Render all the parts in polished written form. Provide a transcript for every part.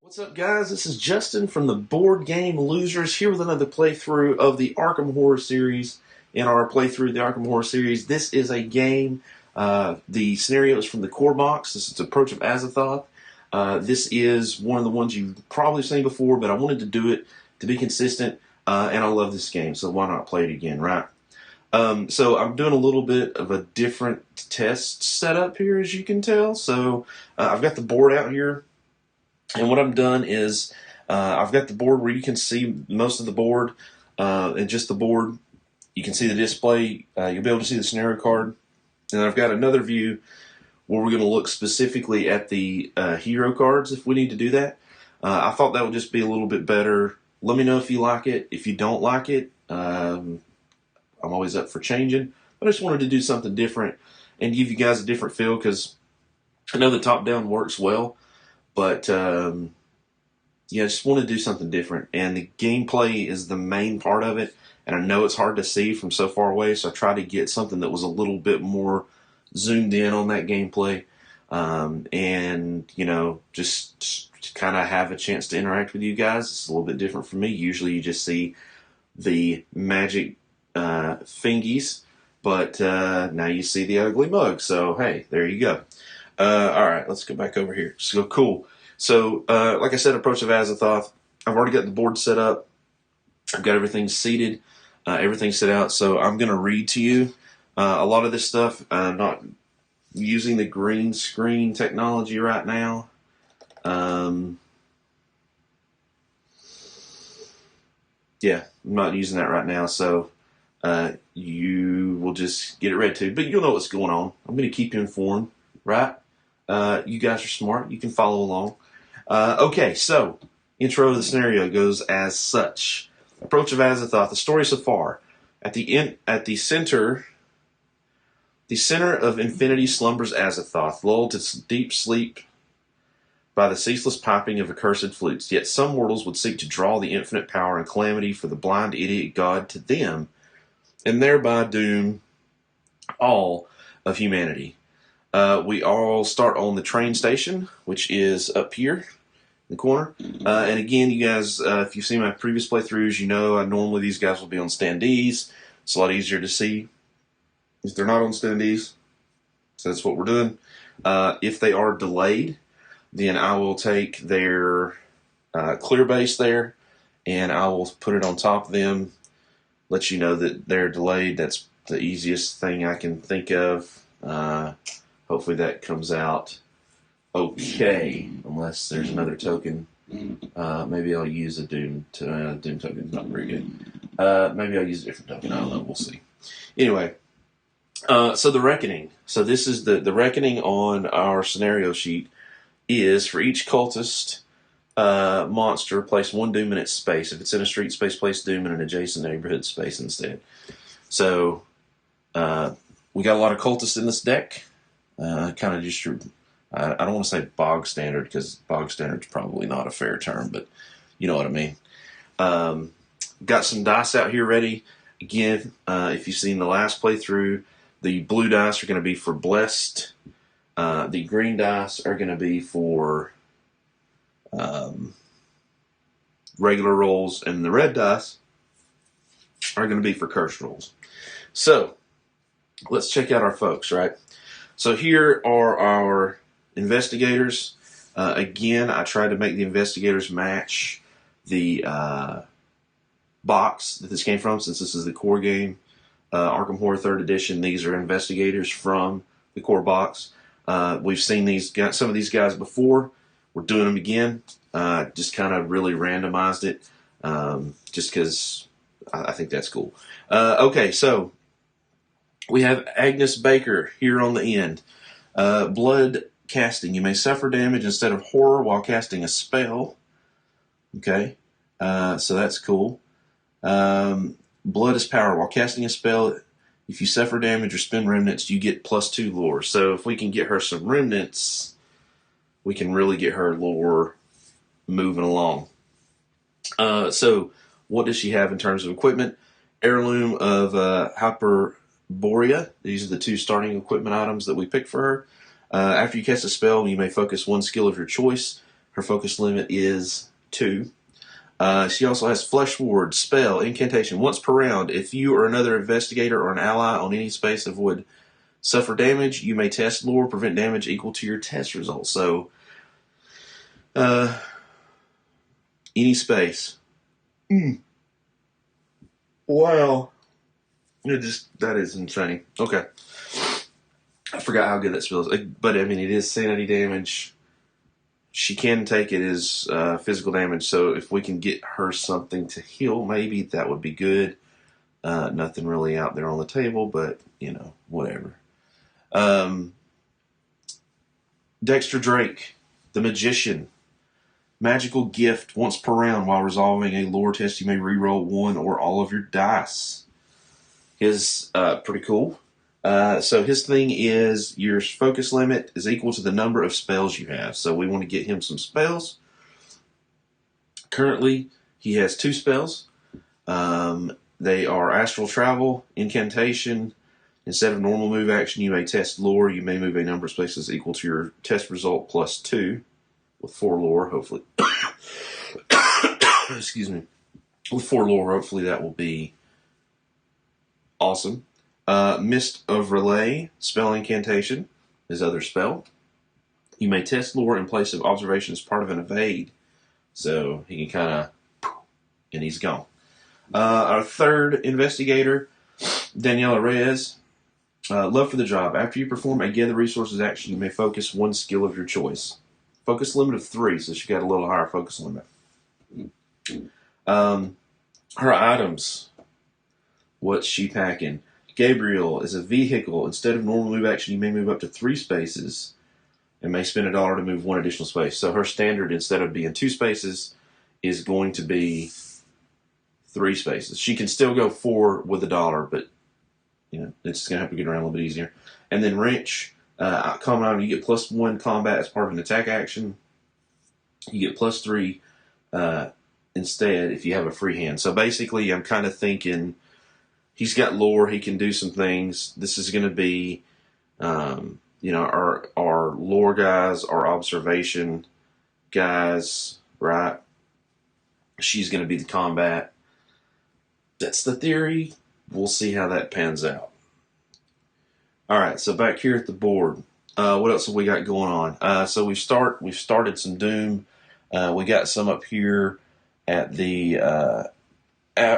What's up, guys? This is Justin from the Board Game Losers here with another playthrough of the Arkham Horror series. In our playthrough of the Arkham Horror series, this is a game. The scenario is from the core box. This is Approach of Azathoth. This is one of the ones you've probably seen before, but I wanted to do it to be consistent, and I love this game, so why not play it again, right? So I'm doing a little bit of a different test setup here, as you can tell. So I've got the board out here. And what I've done is I've got the board where you can see most of the board and just the board. You can see the display. You'll be able to see the scenario card. And I've got another view where we're going to look specifically at the hero cards if we need to do that. I thought that would just be a little bit better. Let me know if you like it. If you don't like it, I'm always up for changing. But I just wanted to do something different and give you guys a different feel because I know the top-down works well. But, yeah, I just want to do something different. And the gameplay is the main part of it. And I know it's hard to see from so far away, so I tried to get something that was a little bit more zoomed in on that gameplay. And, you know, just kind of have a chance to interact with you guys. It's a little bit different for me. Usually you just see the magic fingies. But now you see the ugly mug. So, hey, there you go. All right, let's go back over here. So cool. So, like I said, Approach of Azathoth. I've already got the board set up. I've got everything seated, everything set out. So I'm going to read to you a lot of this stuff. I'm not using the green screen technology right now. Yeah, I'm not using that right now. So you will just get it ready to. But you'll know what's going on. I'm going to keep you informed, right? You guys are smart. You can follow along. Okay, so intro to the scenario goes as such. Approach of Azathoth. The story so far. At the center of infinity slumbers Azathoth, lulled to deep sleep by the ceaseless piping of accursed flutes. Yet some mortals would seek to draw the infinite power and calamity for the blind idiot god to them, and thereby doom all of humanity. We all start on the train station, which is up here in the corner. And again, you guys, if you've seen my previous playthroughs, you know normally these guys will be on standees. It's a lot easier to see if they're not on standees. So that's what we're doing. If they are delayed, then I will take their clear base there, and I will put it on top of them, let you know that they're delayed. That's the easiest thing I can think of. Hopefully that comes out okay, unless there's another token. Maybe I'll use a Doom token. It's not very good. Maybe I'll use a different token. I don't know. We'll see. Anyway, so the Reckoning. So this is the Reckoning on our scenario sheet is for each cultist monster, place one Doom in its space. If it's in a street space, place Doom in an adjacent neighborhood space instead. So we got a lot of cultists in this deck. Kind of just I don't want to say bog standard because bog standard is probably not a fair term, but you know what I mean. Got some dice out here ready. Again, if you've seen the last playthrough, the blue dice are going to be for blessed. The green dice are going to be for regular rolls, and the red dice are going to be for cursed rolls. So let's check out our folks, right? So here are our investigators. Again, I tried to make the investigators match the box that this came from, since this is the core game. Arkham Horror 3rd Edition. These are investigators from the core box. We've seen some of these guys before. We're doing them again. Just kind of really randomized it, just because I think that's cool. Okay, so we have Agnes Baker here on the end. Blood casting. You may suffer damage instead of horror while casting a spell. Okay, so that's cool. Blood is power. While casting a spell, if you suffer damage or spend remnants, you get +2 lore. So if we can get her some remnants, we can really get her lore moving along. So What does she have in terms of equipment? Heirloom of Hyperborea. These are the 2 starting equipment items that we picked for her. After you cast a spell, you may focus 1 skill of your choice. Her focus limit is 2. She also has Flesh Ward, Spell, Incantation. Once per round, if you or another investigator or an ally on any space of wood suffer damage, you may test lore, prevent damage equal to your test result. So, any space. Wow. That is insane. Okay. I forgot how good that spell is. But, I mean, it is sanity damage. She can take it as physical damage, so if we can get her something to heal, maybe that would be good. Nothing really out there on the table, but, whatever. Dexter Drake, the Magician. Magical gift. Once per round while resolving a lore test, you may reroll 1 or all of your dice. His pretty cool. So his thing is your focus limit is equal to the number of spells you have. So we want to get him some spells. Currently, he has 2 spells. They are Astral Travel, Incantation. Instead of normal move action, you may test lore. You may move a number of spaces equal to your test result plus 2. With 4 lore, hopefully. Excuse me. With 4 lore, hopefully that will be awesome. Mist of Relay, Spell Incantation, his other spell. You may test lore in place of observation as part of an evade. So he can kind of, and he's gone. Our third investigator, Daniela Reyes. Love for the job. After you perform a Gather Resources action, you may focus 1 skill of your choice. Focus limit of 3, so she got a little higher focus limit. Her items. What's she packing? Gabriel is a vehicle. Instead of normal move action, you may move up to 3 spaces and may spend $1 to move 1 additional space. So her standard, instead of being 2 spaces, is going to be 3 spaces. She can still go 4 with $1, but it's going to have to get around a little bit easier. And then Wrench, common item, you get +1 combat as part of an attack action. You get +3 instead if you have a free hand. So basically, I'm kind of thinking he's got lore. He can do some things. This is going to be, our lore guys, our observation guys, right? She's going to be the combat. That's the theory. We'll see how that pans out. All right, so back here at the board, what else have we got going on? So we've started some Doom. We got some up here at the at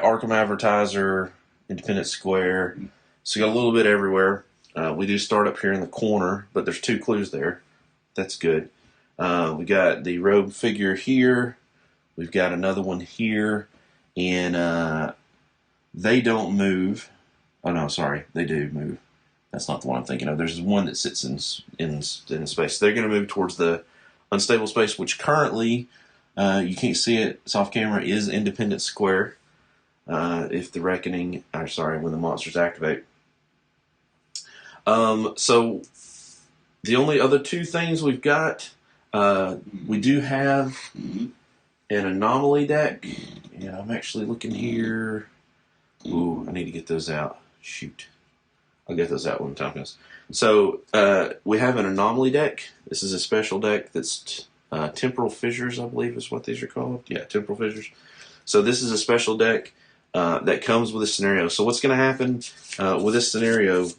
Arkham Advertiser, Independent Square. So we got a little bit everywhere. We do start up here in the corner, but there's 2 clues there. That's good. We got the robe figure here. We've got another one here, and they don't move. Oh no, sorry, they do move. That's not the one I'm thinking of. There's one that sits in space. They're going to move towards the unstable space, which currently you can't see it. It's off camera. Is Independent Square. If the Reckoning, when the monsters activate. So the only other 2 things we've got, we do have an anomaly deck. Yeah, I'm actually looking here. Ooh, I need to get those out. Shoot. I'll get those out when the time comes. So, we have an anomaly deck. This is a special deck that's Temporal Fissures, I believe is what these are called. Yeah, Temporal Fissures. So this is a special deck that comes with a scenario. So what's going to happen with this scenario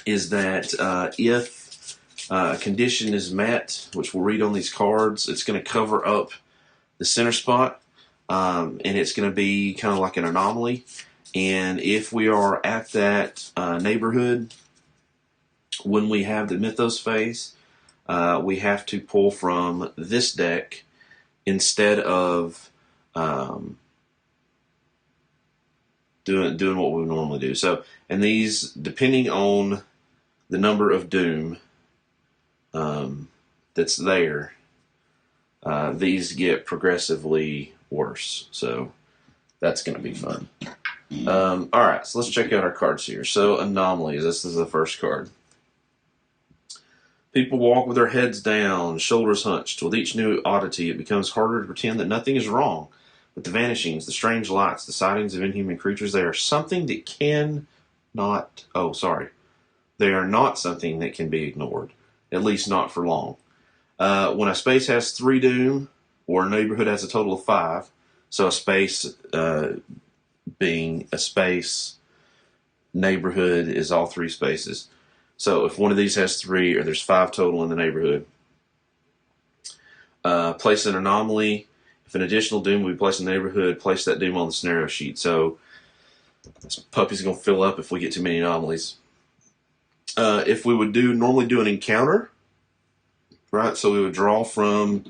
is that if a condition is met, which we'll read on these cards, it's going to cover up the center spot, and it's going to be kind of like an anomaly. And if we are at that neighborhood when we have the Mythos phase, we have to pull from this deck instead of doing what we would normally do. So, and these, depending on the number of Doom that's there, these get progressively worse. So that's going to be fun. All right, so let's check out our cards here. So anomalies. This is the first card. People walk with their heads down, shoulders hunched. With each new oddity, it becomes harder to pretend that nothing is wrong. But the vanishings, the strange lights, the sightings of inhuman creatures, they are something that cannot. Oh, sorry. They are not something that can be ignored, at least not for long. When a space has 3 doom, or a neighborhood has a total of 5, so a space being a space, neighborhood is all 3 spaces. So if one of these has 3, or there's 5 total in the neighborhood, place an anomaly. If an additional doom will be placed in the neighborhood, place that doom on the scenario sheet. So this puppy's going to fill up if we get too many anomalies. If we would normally do an encounter, right? So we would draw from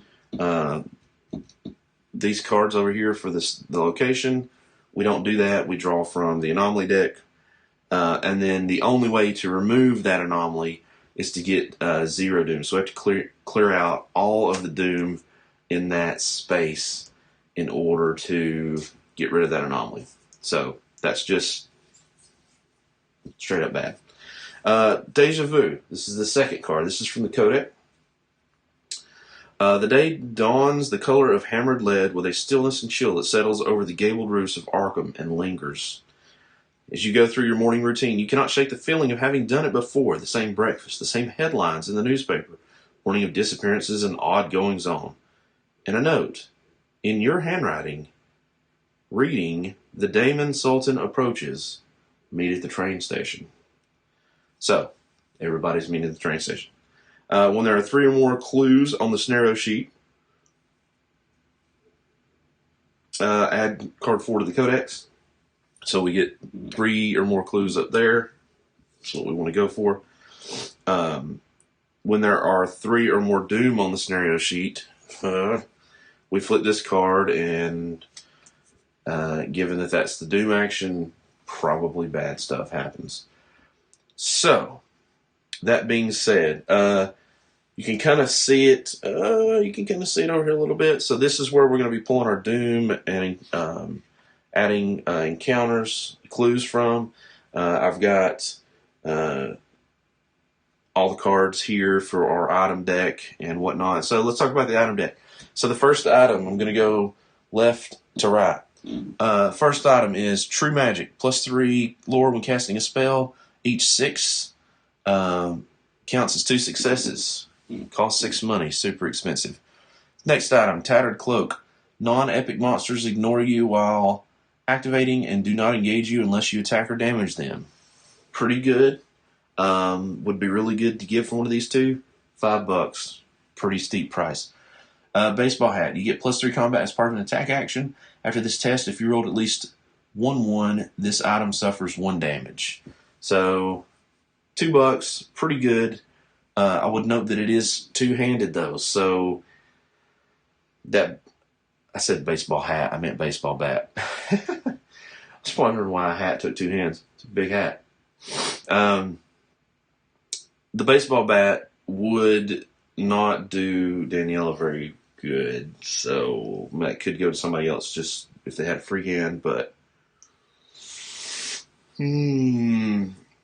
these cards over here for the location. We don't do that. We draw from the anomaly deck. And then the only way to remove that anomaly is to get 0 doom. So we have to clear out all of the doom in that space in order to get rid of that anomaly. So that's just straight up bad. Deja Vu. This is the second card. This is from the Codec. The day dawns the color of hammered lead with a stillness and chill that settles over the gabled roofs of Arkham and lingers. As you go through your morning routine, you cannot shake the feeling of having done it before. The same breakfast, the same headlines in the newspaper, warning of disappearances and odd goings-on. And a note, in your handwriting, reading, the Daemon Sultan approaches, meet at the train station. So, everybody's meeting at the train station. When there are 3 or more clues on the scenario sheet, add card 4 to the codex. So we get 3 or more clues up there. That's what we want to go for. When there are 3 or more doom on the scenario sheet, we flip this card, and given that that's the doom action, probably bad stuff happens. So, that being said, you can kind of see it. You can kind of see it over here a little bit. So this is where we're going to be pulling our doom and adding encounters, clues from. I've got all the cards here for our item deck and whatnot. So let's talk about the item deck. So the first item, I'm going to go left to right. First item is True Magic, +3 lore when casting a spell. Each 6 counts as 2 successes. Costs 6 money, super expensive. Next item, Tattered Cloak. Non-epic monsters ignore you while activating and do not engage you unless you attack or damage them. Pretty good. Would be really good to give for one of these 2. $5. Pretty steep price. Baseball Hat. You get +3 combat as part of an attack action. After this test, if you rolled at least 1/1, this item suffers 1 damage. So, $2, pretty good. I would note that it is 2-handed though, so that I said baseball hat, I meant baseball bat. I was wondering why a hat took 2 hands. It's a big hat. The baseball bat would not do Daniela very good, so that could go to somebody else just if they had a free hand, but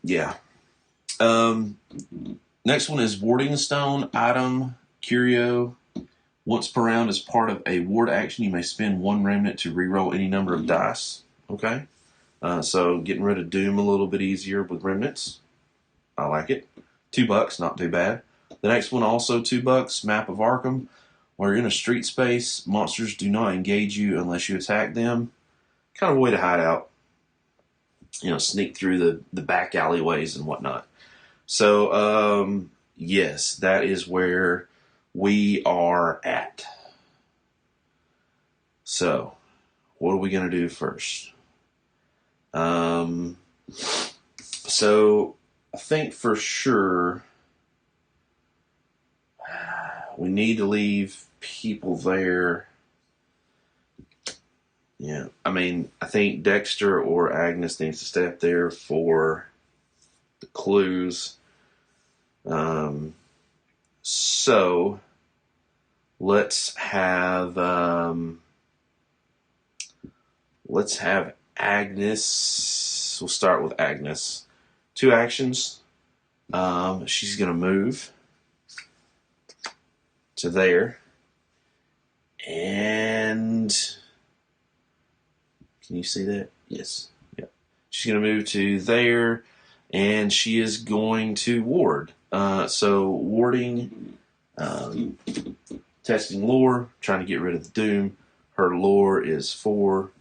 yeah. Next one is Warding Stone item, Curio. Once per round, as part of a ward action, you may spend 1 remnant to reroll any number of dice. Okay? So getting rid of doom a little bit easier with remnants. I like it. $2, not too bad. The next one also $2, Map of Arkham. While you're in a street space, monsters do not engage you unless you attack them. Kind of a way to hide out. Sneak through the back alleyways and whatnot. So, yes, that is where we are at. So, what are we going to do first? So, I think for sure we need to leave people there. Yeah, I mean, I think Dexter or Agnes needs to stay up there for the clues. So let's have Agnes. We'll start with Agnes. 2 actions. She's gonna move to there, and Can you see that? Yes. Yep. She's going to move to there, and she is going to ward. So warding, testing lore, trying to get rid of the doom. Her lore is 4.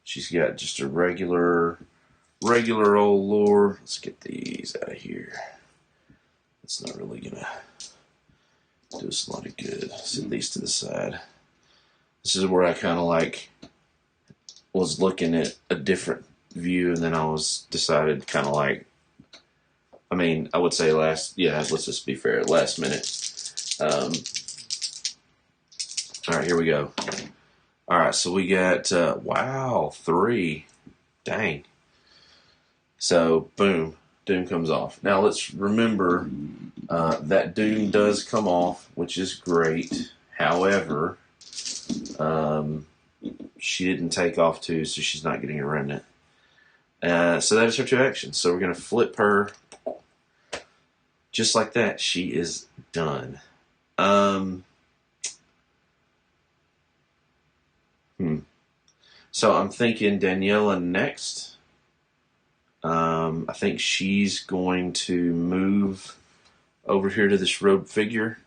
She's got just a regular old lore. Let's get these out of here. It's not really going to do us a lot of good. Set these to the side. This is where I kind of like was looking at a different view, and then I was decided kind of like, I mean, I would say let's just be fair, last minute. All right, here we go. All right, so we got, wow, 3. Dang. So, boom, Doom comes off. Now, let's remember that Doom does come off, which is great. However, she didn't take off 2, so she's not getting a remnant. So that is her 2 actions. So we're going to flip her. Just like that, she is done. So I'm thinking Daniela next. I think she's going to move over here to this rogue figure.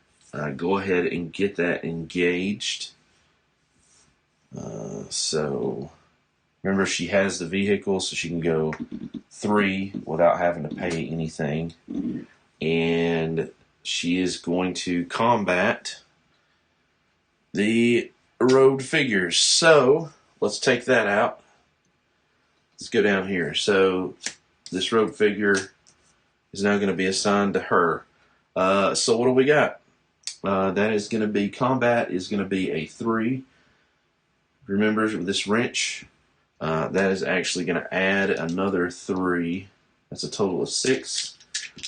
Go ahead and get that engaged. So remember, she has the vehicle, so she can go 3 without having to pay anything. And she is going to combat the rogue figures. So let's take that out. Let's go down here. So this rogue figure is now going to be assigned to her. So what do we got? That is going to be, combat is going to be a 3. Remember this wrench, that is actually going to add another 3. That's a total of 6.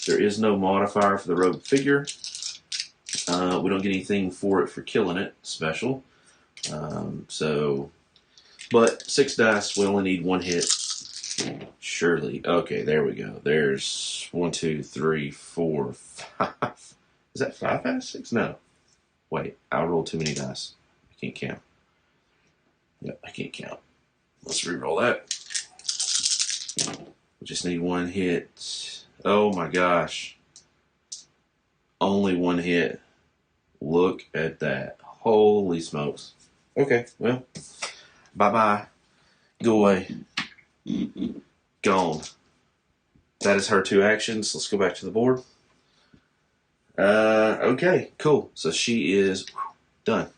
There is no modifier for the rogue figure. We don't get anything for it for killing it special. But 6 dice, we only need 1 hit. Surely. Okay, there we go. There's 1, 2, 3, 4, 5. Is that 5 out of 6? No. Wait, I rolled too many dice. I can't count. Yep, I can't count. Let's re-roll that. We just need 1 hit. Oh my gosh. Only 1 hit. Look at that. Holy smokes. Okay, well, bye-bye. Go away. Gone. That is her 2 actions. Let's go back to the board. Okay, cool. So she is done.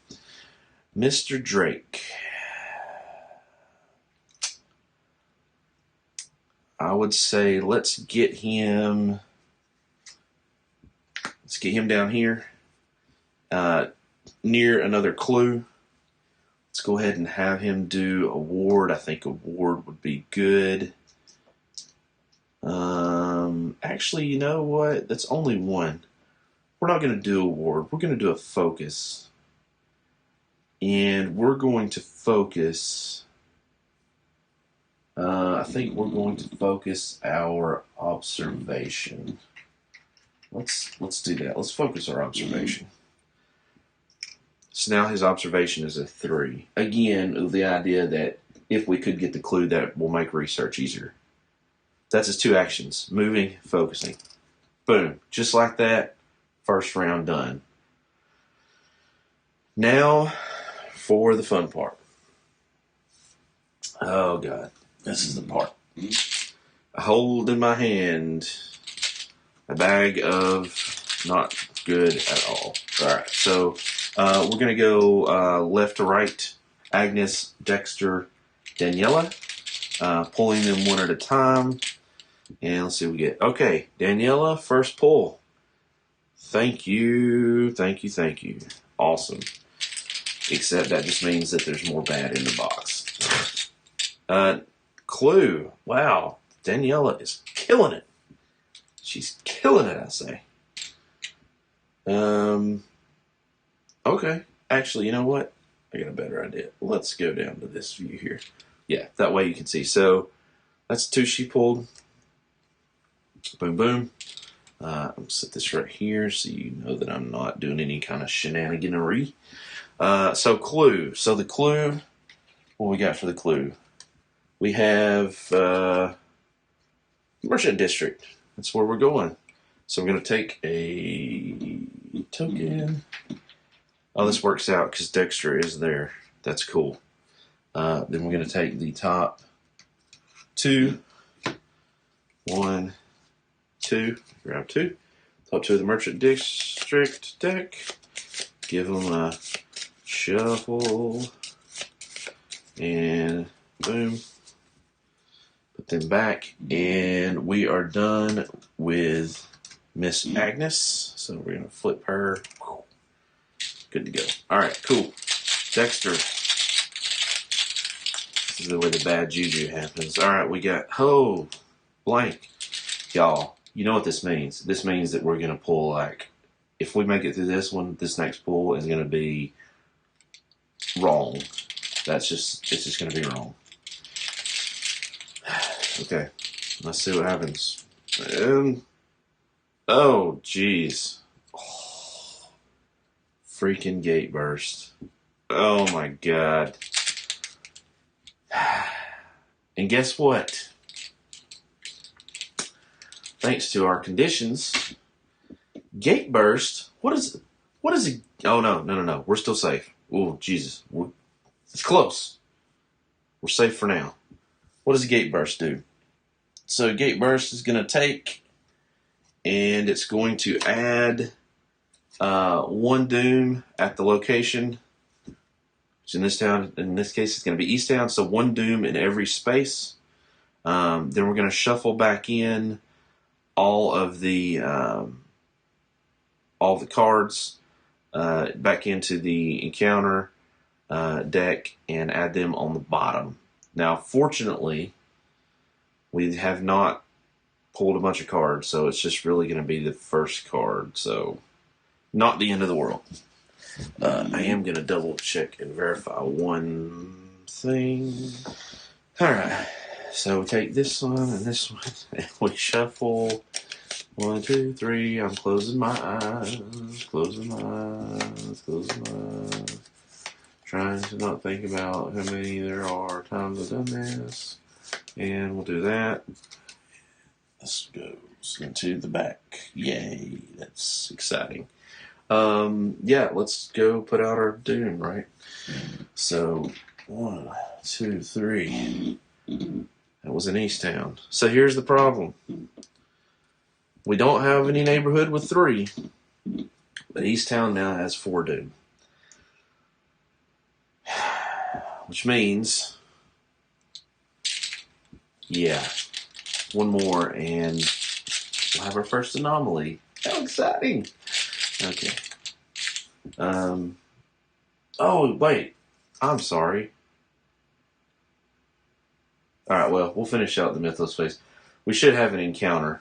Mr. Drake. I would say let's get him down here near another clue. Let's go ahead and have him do a ward. I think a ward would be good. Actually, you know what? That's only 1. We're not going to do a ward. We're going to do a focus. And we're going to focus. I think we're going to focus our observation. Let's do that. Let's focus our observation. So now his observation is a 3. Again, the idea that if we could get the clue, that will make research easier. That's his 2 actions. Moving, focusing. Boom. Just like that. First round done. Now for the fun part. Oh, God. This is the part. I hold in my hand a bag of not good at all. All right, so we're going to go left to right. Agnes, Dexter, Daniela. Pulling them one at a time. And let's see what we get. Okay, Daniela, first pull. Thank you, thank you, thank you. Awesome. Except that just means that there's more bad in the box. Clue. Wow. Daniela is killing it. She's killing it, I say. Okay. Actually, you know what? I got a better idea. Let's go down to this view here. Yeah, that way you can see. So, that's 2 she pulled. Boom, boom. I'm going to set this right here so you know that I'm not doing any kind of shenaniganery. So, clue. So, the clue, what we got for the clue? we have Merchant District. That's where we're going. So we're going to take a token. Oh, this works out because Dexter is there. That's cool. Then we're going to take the top 2. 1, 2. Grab 2. Top 2 of the Merchant District deck. Give them a shuffle. And boom. Put them back. And we are done with Miss Agnes. So we're going to flip her. Good to go. Alright, cool. Dexter. This is the way the bad juju happens. Alright, we got blank. Y'all, you know what this means. This means that we're going to pull, like, if we make it through this one, this next pull is going to be wrong. It's just going to be wrong. Okay, let's see what happens. And, oh, jeez. Freaking gate burst. Oh my god. And guess what? Thanks to our conditions, gate burst. What is it? Oh no. We're still safe. Oh Jesus. It's close. We're safe for now. What does a gate burst do? So gate burst is going to take and it's going to add 1 doom at the location. So in this case, it's going to be East Town. So 1 doom in every space. Then we're going to shuffle back in all the cards back into the encounter deck and add them on the bottom. Now, fortunately, we have not pulled a bunch of cards, so it's just really going to be the first card. So, not the end of the world. I am going to double check and verify one thing. Alright, so we take this one and this one, and we shuffle. 1, 2, 3. I'm closing my eyes. Closing my eyes. Trying to not think about how many there are times I've done this. And we'll do that. This goes into the back. Yay, that's exciting. Yeah, let's go put out our doom, right? So, 1, 2, 3. That was in East Town. So here's the problem. We don't have any neighborhood with 3, but East Town now has 4 doom. Which means, yeah, 1 more and we'll have our first anomaly. How exciting! Okay. Oh, wait. I'm sorry. Alright, well, we'll finish out the Mythos phase. We should have an encounter.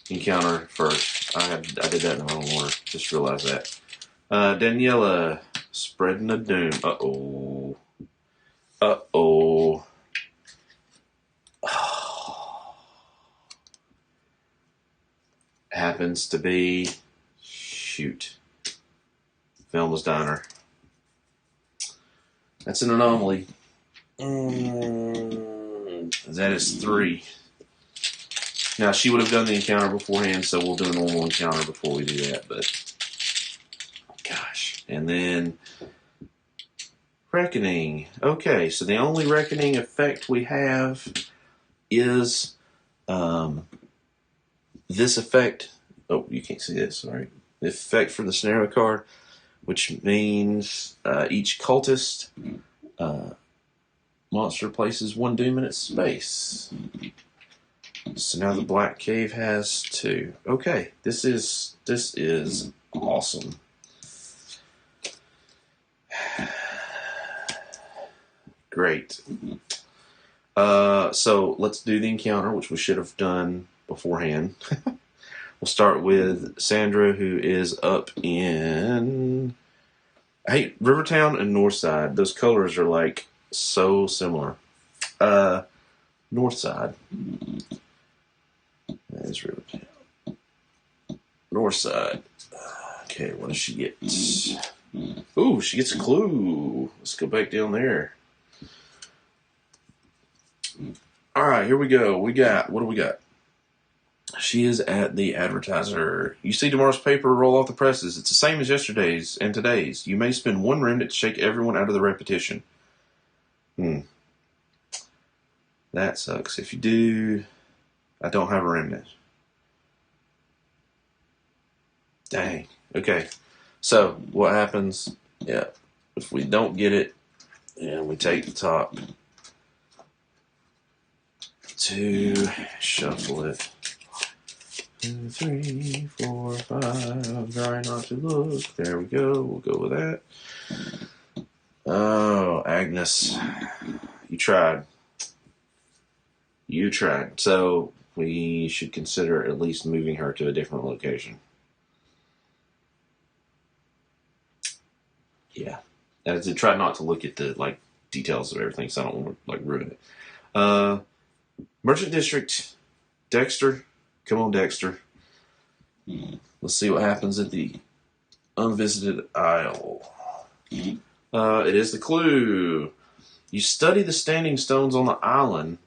Encounter first. I did that in the wrong order. Just realized that. Daniela, spreading the doom. Uh-oh. Uh-oh. Happens to be... Shoot. Velma's Diner. That's an anomaly. That is 3. Now, she would have done the encounter beforehand, so we'll do a normal encounter before we do that, but... Gosh. And then... Reckoning. Okay, so the only Reckoning effect we have is... this effect... Oh, you can't see this, sorry. The effect for the scenario card, which means each cultist monster places 1 doom in its space. So now the Black Cave has 2. Okay, this is awesome. Great. So let's do the encounter, which we should have done beforehand. We'll start with Sandra, who is up in... I hate Rivertown and Northside. Those colors are like so similar. Northside. That is Rivertown. Northside. Okay, what does she get? Ooh, she gets a clue. Let's go back down there. All right, here we go. What do we got? She is at the advertiser. You see tomorrow's paper roll off the presses. It's the same as yesterday's and today's. You may spend one remnant to shake everyone out of the repetition. That sucks. If you do, I don't have a remnant. Dang. Okay. So, what happens? Yeah. If we don't get it, and we take the top to shuffle it. 2, 3, 4, 5. Try not to look. There we go. We'll go with that. Oh, Agnes. You tried. You tried. So, we should consider at least moving her to a different location. Yeah. As I try not to look at the details of everything, so I don't want to ruin it. Merchant District, Dexter. Come on, Dexter. Let's see what happens at the unvisited isle. It is the clue. You study the standing stones on the island,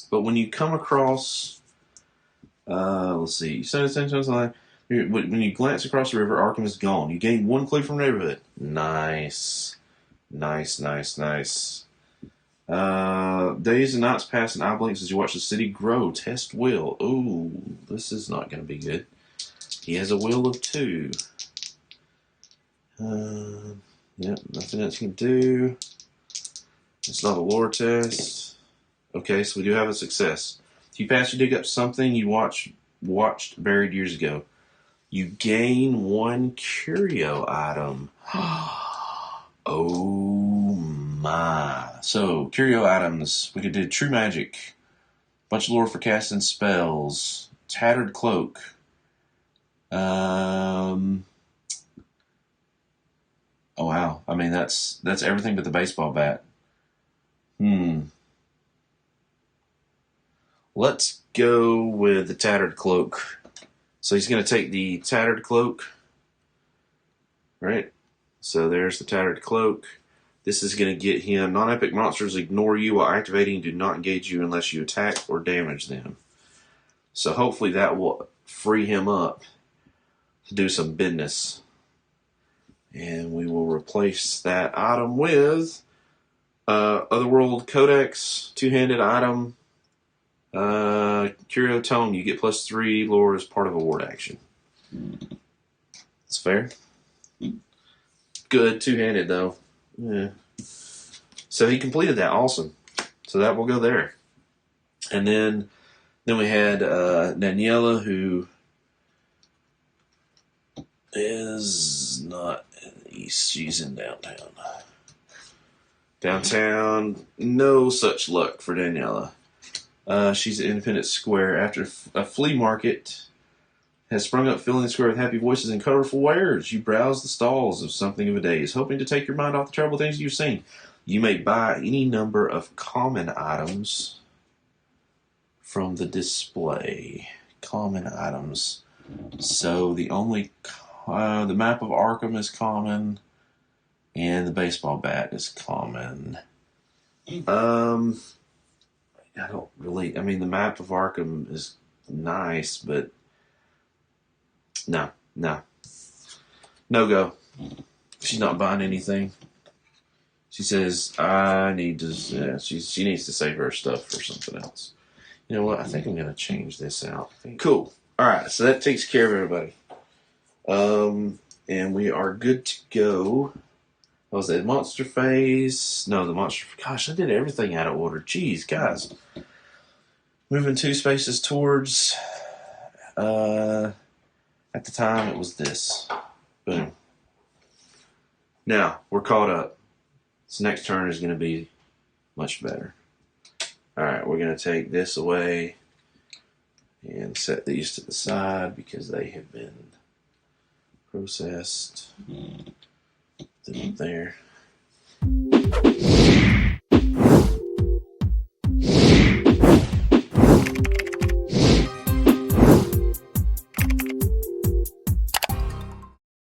but when you come across, let's see, you study the standing stones on the island. When you glance across the river, Arkham is gone. You gain one clue from the neighborhood. Nice. Nice. Days and nights pass in eye blinks as you watch the city grow. Test will. Ooh, this is not going to be good. He has a will of 2. Yep, nothing else you can do. It's not a lore test. Okay, so we do have a success. If you pass, you dig up something you watched buried years ago. You gain 1 curio item. Oh my. So, curio items. We could do true magic. Bunch of lore for casting spells. Tattered cloak. Oh wow. I mean that's everything but the baseball bat. Let's go with the tattered cloak. So he's going to take the tattered cloak. Right? So there's the tattered cloak. This is going to get him. Non-epic monsters ignore you while activating. Do not engage you unless you attack or damage them. So hopefully that will free him up to do some business. And we will replace that item with Otherworld Codex, 2-handed item. Curio Tome, you get +3 lore as part of a ward action. That's fair. Good, 2-handed though. Yeah. So he completed that. Awesome. So that will go there. And then we had Daniela, who is not in the east. She's in downtown. Downtown, no such luck for Daniela. She's at Independence Square. After a flea market has sprung up, filling the square with happy voices and colorful wares, you browse the stalls of something of a daze, hoping to take your mind off the terrible things you've seen. You may buy any number of common items from the display. Common items. So the only the map of Arkham is common, and the baseball bat is common. I don't really. I mean, the map of Arkham is nice, but no go. She's not buying anything. She says, "I need to." She needs to save her stuff for something else. You know what? I think I'm going to change this out. Cool. All right, so that takes care of everybody. And we are good to go. What was that? Monster phase? No, the monster. Gosh, I did everything out of order. Jeez, guys. Moving 2 spaces towards. At the time, it was this. Boom. Now, we're caught up. This next turn is going to be much better. Alright, we're going to take this away and set these to the side because they have been processed. Put them there.